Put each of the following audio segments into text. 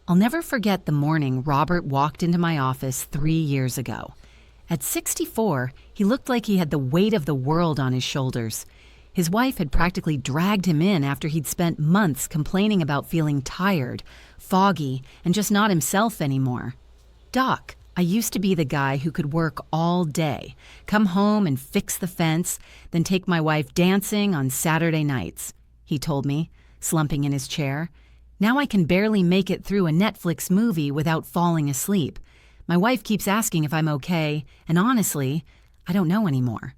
I'll never forget the morning Robert walked into my office 3 years ago. At 64, he looked like he had the weight of the world on his shoulders. His wife had practically dragged him in after he'd spent months complaining about feeling tired, foggy, and just not himself anymore. "Doc, I used to be the guy who could work all day, come home and fix the fence, then take my wife dancing on Saturday nights," he told me, slumping in his chair. "Now I can barely make it through a Netflix movie without falling asleep. My wife keeps asking if I'm okay, and honestly, I don't know anymore."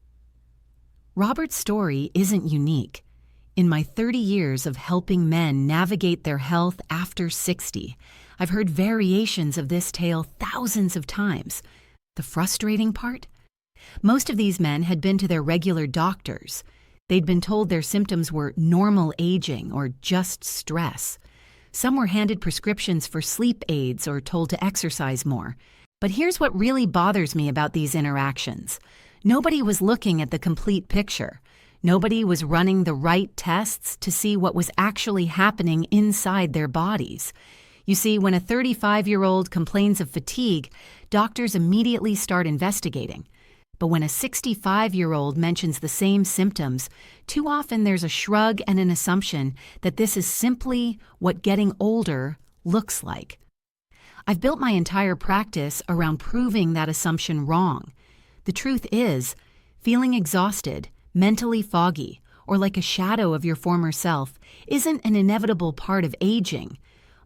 Robert's story isn't unique. In my 30 years of helping men navigate their health after 60, I've heard variations of this tale thousands of times. The frustrating part? Most of these men had been to their regular doctors. They'd been told their symptoms were normal aging or just stress. Some were handed prescriptions for sleep aids or told to exercise more. But here's what really bothers me about these interactions. Nobody was looking at the complete picture. Nobody was running the right tests to see what was actually happening inside their bodies. You see, when a 35-year-old complains of fatigue, doctors immediately start investigating. But when a 65-year-old mentions the same symptoms, too often there's a shrug and an assumption that this is simply what getting older looks like. I've built my entire practice around proving that assumption wrong. The truth is, feeling exhausted, mentally foggy, or like a shadow of your former self isn't an inevitable part of aging.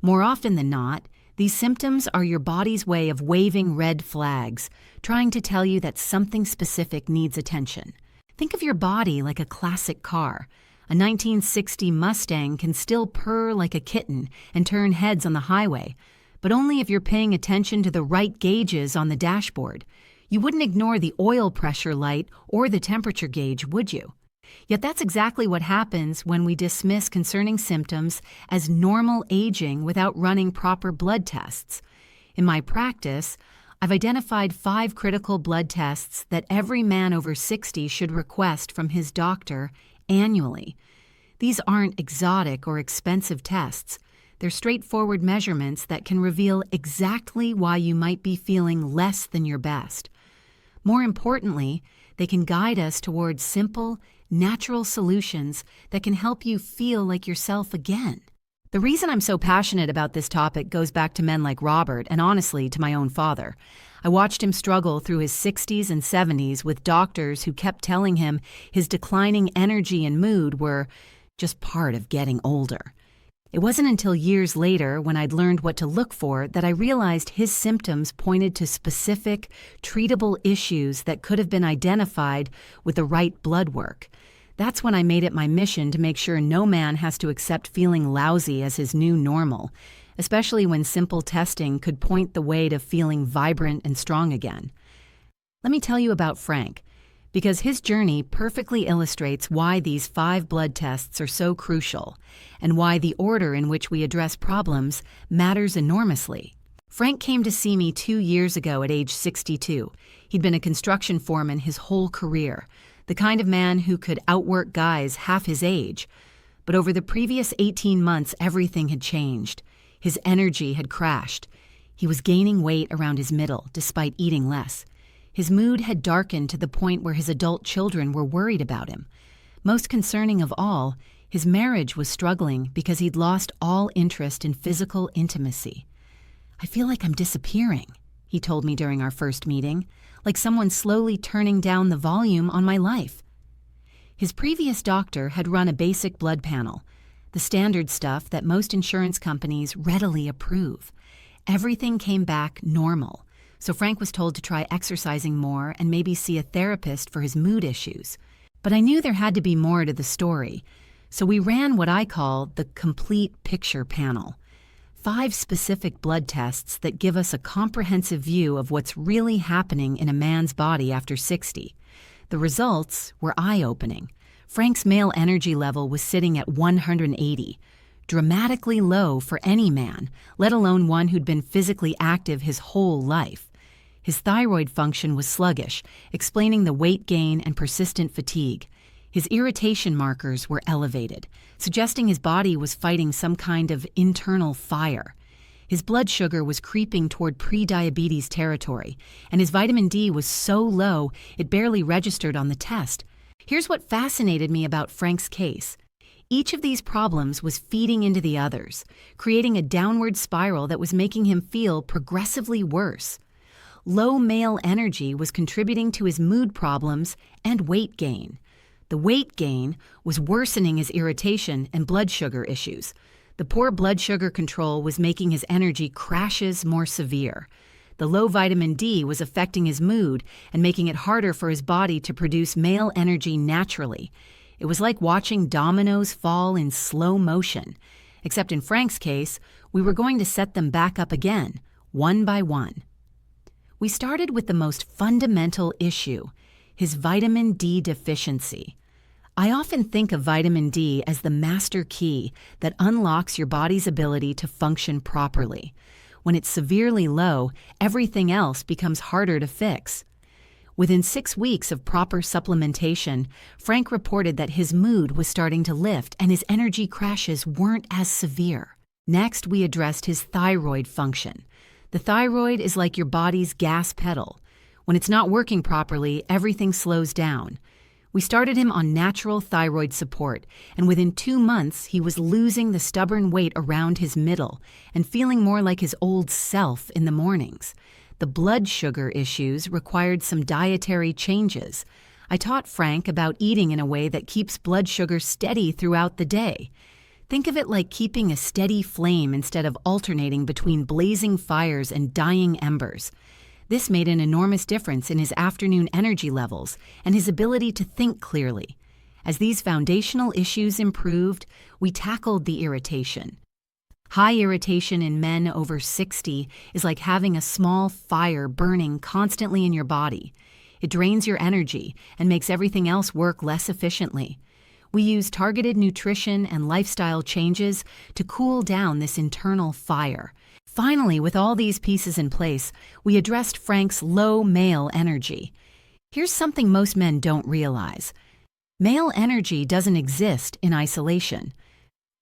More often than not, these symptoms are your body's way of waving red flags, trying to tell you that something specific needs attention. Think of your body like a classic car. A 1960 Mustang can still purr like a kitten and turn heads on the highway, but only if you're paying attention to the right gauges on the dashboard. You wouldn't ignore the oil pressure light or the temperature gauge, would you? Yet that's exactly what happens when we dismiss concerning symptoms as normal aging without running proper blood tests. In my practice, I've identified 5 critical blood tests that every man over 60 should request from his doctor annually. These aren't exotic or expensive tests. They're straightforward measurements that can reveal exactly why you might be feeling less than your best. More importantly, they can guide us towards simple, natural solutions that can help you feel like yourself again. The reason I'm so passionate about this topic goes back to men like Robert and honestly to my own father. I watched him struggle through his 60s and 70s with doctors who kept telling him his declining energy and mood were just part of getting older. It wasn't until years later, when I'd learned what to look for, that I realized his symptoms pointed to specific, treatable issues that could have been identified with the right blood work. That's when I made it my mission to make sure no man has to accept feeling lousy as his new normal, especially when simple testing could point the way to feeling vibrant and strong again. Let me tell you about Frank, because his journey perfectly illustrates why these 5 blood tests are so crucial and why the order in which we address problems matters enormously. Frank came to see me 2 years ago at age 62. He'd been a construction foreman his whole career, the kind of man who could outwork guys half his age. But over the previous 18 months, everything had changed. His energy had crashed. He was gaining weight around his middle, despite eating less. His mood had darkened to the point where his adult children were worried about him. Most concerning of all, his marriage was struggling because he'd lost all interest in physical intimacy. "I feel like I'm disappearing," he told me during our first meeting, "like someone slowly turning down the volume on my life." His previous doctor had run a basic blood panel, the standard stuff that most insurance companies readily approve. Everything came back normal. So Frank was told to try exercising more and maybe see a therapist for his mood issues. But I knew there had to be more to the story, so we ran what I call the complete picture panel. 5 specific blood tests that give us a comprehensive view of what's really happening in a man's body after 60. The results were eye-opening. Frank's male energy level was sitting at 180, dramatically low for any man, let alone one who'd been physically active his whole life. His thyroid function was sluggish, explaining the weight gain and persistent fatigue. His irritation markers were elevated, suggesting his body was fighting some kind of internal fire. His blood sugar was creeping toward pre-diabetes territory, and his vitamin D was so low it barely registered on the test. Here's what fascinated me about Frank's case. Each of these problems was feeding into the others, creating a downward spiral that was making him feel progressively worse. Low male energy was contributing to his mood problems and weight gain. The weight gain was worsening his irritation and blood sugar issues. The poor blood sugar control was making his energy crashes more severe. The low vitamin D was affecting his mood and making it harder for his body to produce male energy naturally. It was like watching dominoes fall in slow motion. Except in Frank's case, we were going to set them back up again, one by one. We started with the most fundamental issue, his vitamin D deficiency. I often think of vitamin D as the master key that unlocks your body's ability to function properly. When it's severely low, everything else becomes harder to fix. Within 6 weeks of proper supplementation, Frank reported that his mood was starting to lift and his energy crashes weren't as severe. Next, we addressed his thyroid function. The thyroid is like your body's gas pedal. When it's not working properly, everything slows down. We started him on natural thyroid support, and within 2 months, he was losing the stubborn weight around his middle and feeling more like his old self in the mornings. The blood sugar issues required some dietary changes. I taught Frank about eating in a way that keeps blood sugar steady throughout the day. Think of it like keeping a steady flame instead of alternating between blazing fires and dying embers. This made an enormous difference in his afternoon energy levels and his ability to think clearly. As these foundational issues improved, we tackled the irritation. High irritation in men over 60 is like having a small fire burning constantly in your body. It drains your energy and makes everything else work less efficiently. We use targeted nutrition and lifestyle changes to cool down this internal fire. Finally, with all these pieces in place, we addressed Frank's low male energy. Here's something most men don't realize. Male energy doesn't exist in isolation.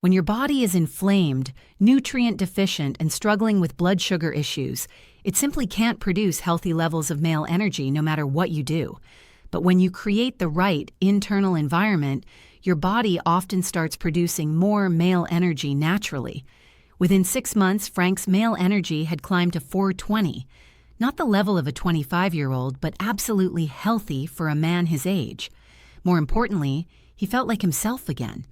When your body is inflamed, nutrient deficient, and struggling with blood sugar issues, it simply can't produce healthy levels of male energy no matter what you do. But when you create the right internal environment, your body often starts producing more male energy naturally. Within 6 months, Frank's male energy had climbed to 420, not the level of a 25-year-old, but absolutely healthy for a man his age. More importantly, he felt like himself again.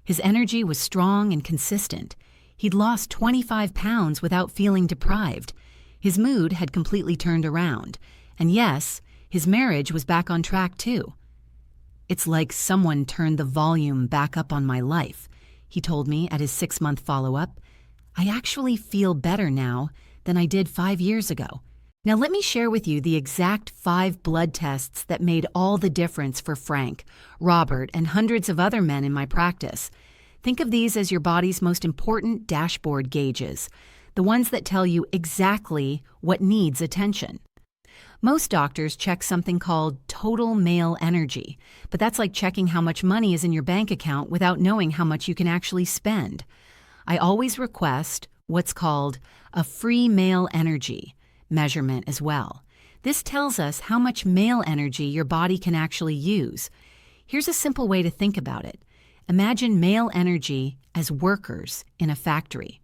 His energy was strong and consistent. He'd lost 25 pounds without feeling deprived. His mood had completely turned around. And yes, his marriage was back on track too. "It's like someone turned the volume back up on my life," he told me at his 6-month follow-up. "I actually feel better now than I did 5 years ago." Now let me share with you the exact 5 blood tests that made all the difference for Frank, Robert, and hundreds of other men in my practice. Think of these as your body's most important dashboard gauges, the ones that tell you exactly what needs attention. Most doctors check something called total male energy, but that's like checking how much money is in your bank account without knowing how much you can actually spend. I always request what's called a free male energy measurement as well. This tells us how much male energy your body can actually use. Here's a simple way to think about it. Imagine male energy as workers in a factory.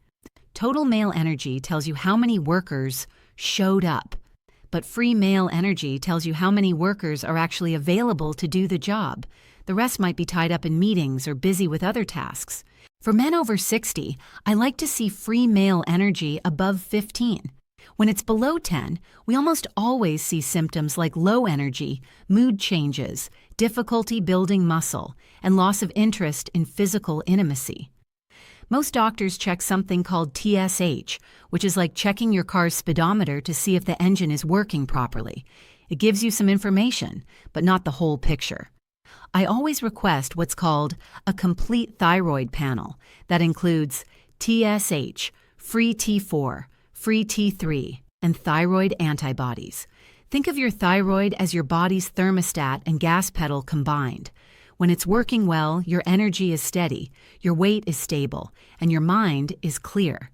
Total male energy tells you how many workers showed up, but free male energy tells you how many workers are actually available to do the job. The rest might be tied up in meetings or busy with other tasks. For men over 60, I like to see free male energy above 15. When it's below 10, we almost always see symptoms like low energy, mood changes, difficulty building muscle, and loss of interest in physical intimacy. Most doctors check something called TSH, which is like checking your car's speedometer to see if the engine is working properly. It gives you some information, but not the whole picture. I always request what's called a complete thyroid panel that includes TSH, free T4, free T3, and thyroid antibodies. Think of your thyroid as your body's thermostat and gas pedal combined. When it's working well, your energy is steady, your weight is stable, and your mind is clear.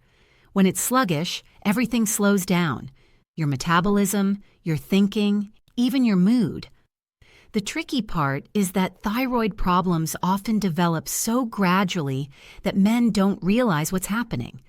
When it's sluggish, everything slows down. Your metabolism, your thinking, even your mood. The tricky part is that thyroid problems often develop so gradually that men don't realize what's happening.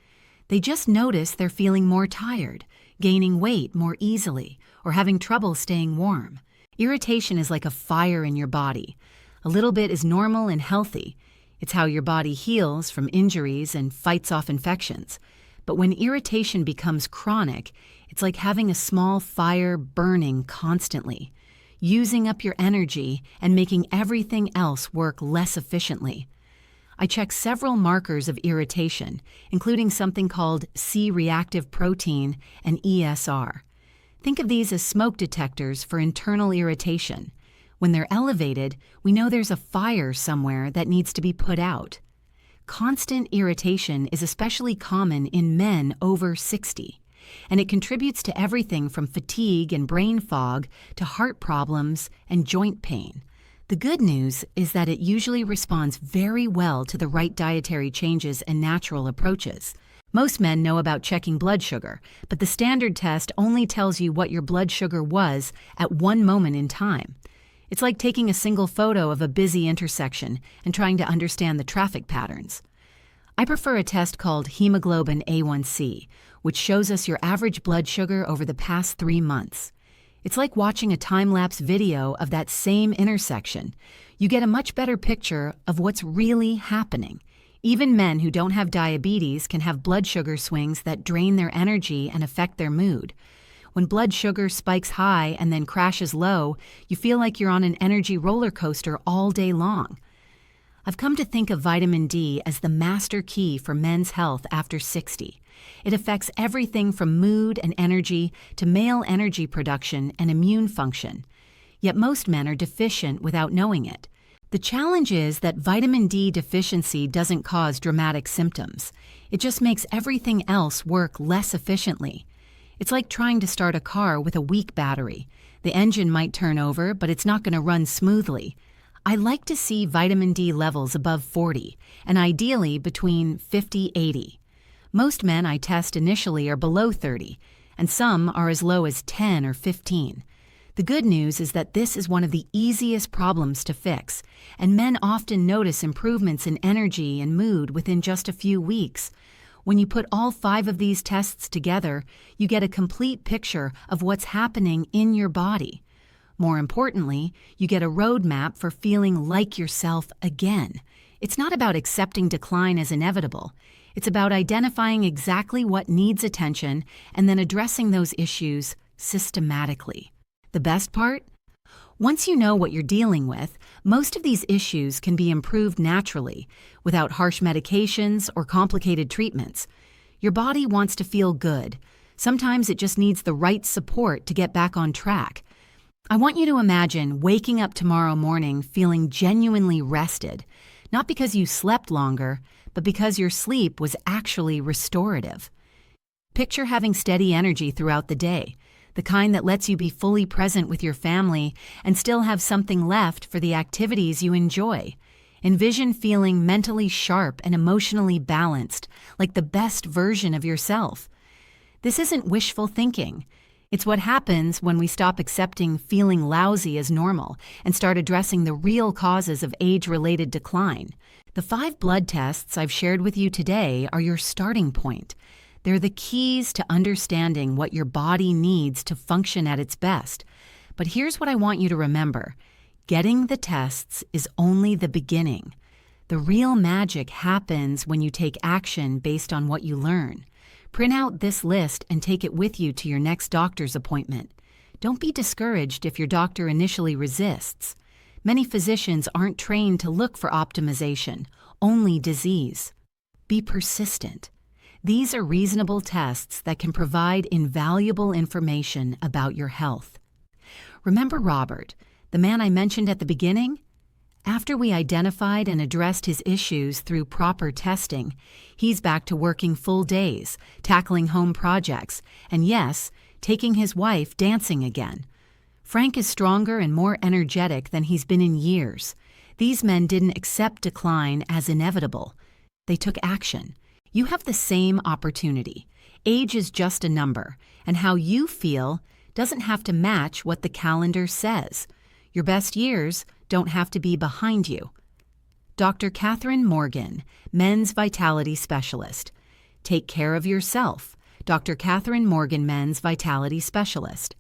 They just notice they're feeling more tired, gaining weight more easily, or having trouble staying warm. Irritation is like a fire in your body. A little bit is normal and healthy. It's how your body heals from injuries and fights off infections. But when irritation becomes chronic, it's like having a small fire burning constantly, using up your energy and making everything else work less efficiently. I check several markers of irritation, including something called C-reactive protein and ESR. Think of these as smoke detectors for internal irritation. When they're elevated, we know there's a fire somewhere that needs to be put out. Constant irritation is especially common in men over 60, and it contributes to everything from fatigue and brain fog to heart problems and joint pain. The good news is that it usually responds very well to the right dietary changes and natural approaches. Most men know about checking blood sugar, but the standard test only tells you what your blood sugar was at one moment in time. It's like taking a single photo of a busy intersection and trying to understand the traffic patterns. I prefer a test called Hemoglobin A1C, which shows us your average blood sugar over the past 3 months. It's like watching a time-lapse video of that same intersection. You get a much better picture of what's really happening. Even men who don't have diabetes can have blood sugar swings that drain their energy and affect their mood. When blood sugar spikes high and then crashes low, you feel like you're on an energy roller coaster all day long. I've come to think of vitamin D as the master key for men's health after 60. It affects everything from mood and energy to male energy production and immune function. Yet most men are deficient without knowing it. The challenge is that vitamin D deficiency doesn't cause dramatic symptoms. It just makes everything else work less efficiently. It's like trying to start a car with a weak battery. The engine might turn over, but it's not going to run smoothly. I like to see vitamin D levels above 40, and ideally between 50-80. Most men I test initially are below 30, and some are as low as 10 or 15. The good news is that this is one of the easiest problems to fix, and men often notice improvements in energy and mood within just a few weeks. When you put all 5 of these tests together, you get a complete picture of what's happening in your body. More importantly, you get a roadmap for feeling like yourself again. It's not about accepting decline as inevitable. It's about identifying exactly what needs attention and then addressing those issues systematically. The best part? Once you know what you're dealing with, most of these issues can be improved naturally, without harsh medications or complicated treatments. Your body wants to feel good. Sometimes it just needs the right support to get back on track. I want you to imagine waking up tomorrow morning feeling genuinely rested, not because you slept longer, but because your sleep was actually restorative. Picture having steady energy throughout the day, the kind that lets you be fully present with your family and still have something left for the activities you enjoy. Envision feeling mentally sharp and emotionally balanced, like the best version of yourself. This isn't wishful thinking. It's what happens when we stop accepting feeling lousy as normal and start addressing the real causes of age-related decline. The 5 blood tests I've shared with you today are your starting point. They're the keys to understanding what your body needs to function at its best. But here's what I want you to remember. Getting the tests is only the beginning. The real magic happens when you take action based on what you learn. Print out this list and take it with you to your next doctor's appointment. Don't be discouraged if your doctor initially resists. Many physicians aren't trained to look for optimization, only disease. Be persistent. These are reasonable tests that can provide invaluable information about your health. Remember Robert, the man I mentioned at the beginning? After we identified and addressed his issues through proper testing, he's back to working full days, tackling home projects, and yes, taking his wife dancing again. Frank is stronger and more energetic than he's been in years. These men didn't accept decline as inevitable. They took action. You have the same opportunity. Age is just a number, and how you feel doesn't have to match what the calendar says. Your best years don't have to be behind you. Dr. Catherine Morgan, Men's Vitality Specialist. Take care of yourself. Dr. Catherine Morgan, Men's Vitality Specialist.